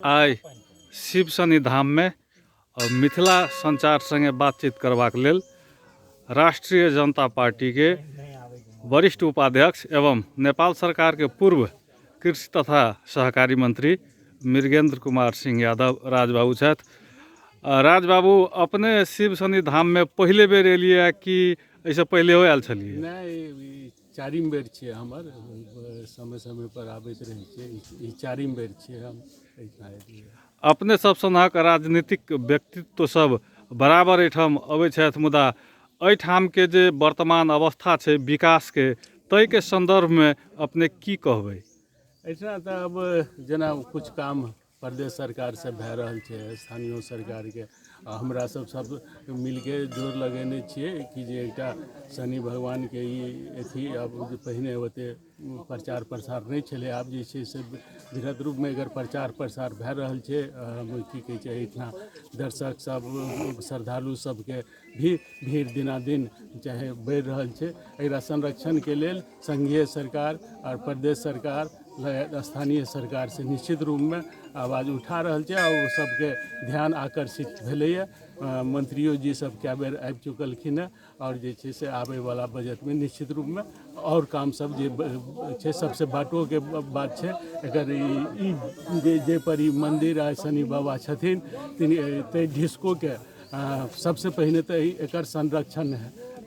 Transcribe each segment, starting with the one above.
आइ शिव शनि धाम में और मिथिला संचार संगे बातचीत करबाक लेल राष्ट्रीय जनता पार्टी के वरिष्ठ उपाध्यक्ष एवं नेपाल सरकार के पूर्व कृषि तथा सहकारी मंत्री मृगेंद्र कुमार सिंह यादव राजबाबू छथि। राजबाबू, अपने शिव शनि धाम में पहले बेर एलिए कि ऐसे पहले हो आयल छलिए? नहीं, चारिम बेर छियै हमर, समय समय पर आबैत रहै छियै। ई चारिम बेर छियै हम एहिठाम एलियै। अपने सब सनक राजनीतिक व्यक्तित्व सब बराबर एठाम अबै छथि, मुदा एठाम के जे वर्तमान अवस्था छै विकास के, तै के संदर्भ में अपने की कहबै? एहिठाम तऽ अब जेना कुछ काम प्रदेश सरकार से भए रहल छै, स्थानीय सरकार के, हमरा सब मिलके जोर लगेने छियै कि जे एकटा शनि भगवान के ई अथी अब पहिने ओते प्रचार प्रसार नहीं छलै, आब जे छै से बृहद रूप में एकर प्रचार प्रसार भए रहल छै। की कहै छै, एहिठाम दर्शक सब श्रद्धालु सबके भी भीड़ दिनादिन चाहे बढ़ि रहल छै। एकरा संरक्षण के लेल संघीय सरकार और प्रदेश सरकार स्थानीय सरकार से निश्चित रूप में आवाज उठा रहल छै और सबके ध्यान आकर्षित भेलैए। मंत्रियों जी सब कए बेर आबि चुकलखिन हैं और जे छै से आबै वाला बजट में निश्चित रूप में और काम सब जे छै, सबसे बाटो के बात छै एकर ई जे पर ई मंदिर आ शनि बाबा छथिन ते ढिस्को के सबसे पहिने तो एकर संरक्षण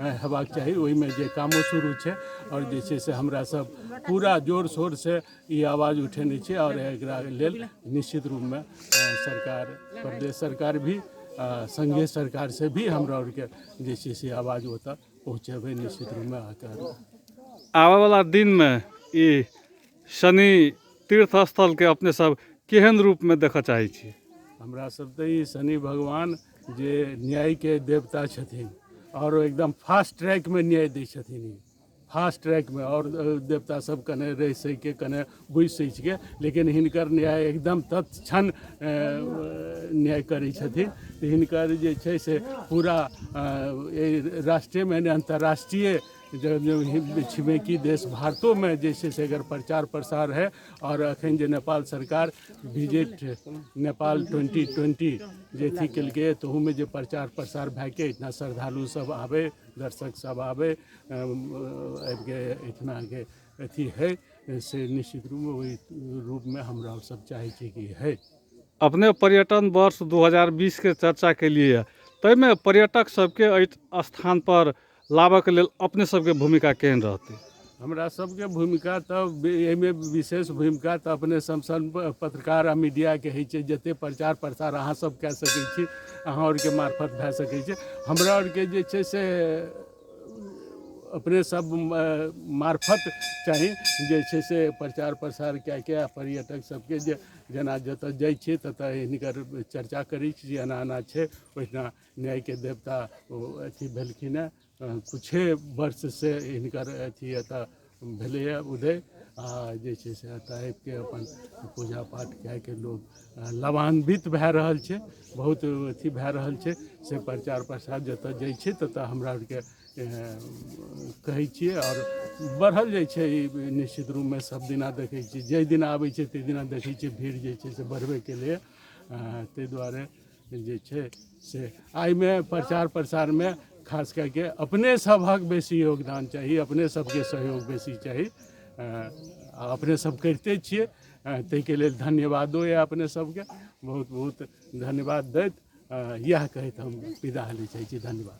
हेबाक चाही। ओहि में जे कामो शुरू छै और जे छै से हमरा सब पूरा जोर शोर से ई आवाज उठेने छै और एकरा लेल निश्चित रूप में सरकार, प्रदेश सरकार भी संघीय सरकार से भी हमरा और के जे छै से आवाज ओतऽ पहुँचेबै निश्चित रूप में आकर। आवे वाला दिन में ई शनि तीर्थ स्थल के अपने सब केहन रूप में देखा चाहे छी? हमरा सब तो ई शनि भगवान जे न्याय के देवता छथिन और एकदम फास्ट ट्रैक में न्याय दै छथिन, फास्ट ट्रैक में। और देवता सब कने रह सही के कने बुझ सही के, लेकिन हिनकर न्याय एकदम तत्क्षण न्याय करै छथिन। हिनकर जे छै से पूरा राष्ट्रीय में अंतर्राष्ट्रीय जो छिमेकी देश भारतों में जे छै से एकर प्रचार प्रसार है। और अखन जे नेपाल सरकार विजिट नेपाल 2020 जे अथी केलकै, तहू में जे प्रचार प्रसार भए के इतना श्रद्धालु सब आवे, दर्शक सब आवे, आबिके इतना के अथी है से निश्चित रूप में हमरा सब चाहे छी कि है। अपने पर्यटन वर्ष 2020 के चर्चा के लिए, तै में पर्यटक सबके स्थान पर लाबक लेल अपने सबके भूमिका केहन रहतै? हमरा सबके भूमिका तब एहिमे विशेष भूमिका तऽ अपने सब पत्रकार आ मीडिया के है छै। जते प्रचार प्रसार अहाँ सब कए सकै छी, अहाँ और के मार्फत भए सकै छै। हमरा और के जे छै से अपने सब मार्फत चाही जे छै से प्रचार प्रसार कए के पर्यटक सबके जे जेना जतऽ जाइ छियै ततऽ हिनकर चर्चा करै छी, एना एना छै, ओहिना न्याय के देवता अथी भेलखिन हैं। कुछे वर्ष से हिनकर अथी एतऽ भेलैए उदय, आ जे छै से एतऽ आबिके अपन पूजा पाठ कए के लोग लाभान्वित भए रहल छै, बहुत अथी भए रहल छै। से प्रचार प्रसार जतऽ जाइ छै ततऽ हमरा आरके कहै छियै और बढ़ल जाइ छै निश्चित रूप में। सब दिना देखै छियै, जाहि दिन आबै छै ताहि दिना देखै छियै भीड़ जे छै से बढ़बे के लिए। ताहि दुआरे जे छै से एहिमे प्रचार प्रसार में खास करके अपने सबक बेसी योगदान चाहिए, अपने सबके सहयोग बेसी चाही। अपने सब करते छियै, ताहिके लेल धन्यवादो यऽ अपने सबके, बहुत बहुत धन्यवाद दैत इएह कहैत हम विदा लै चाहै छी। धन्यवाद।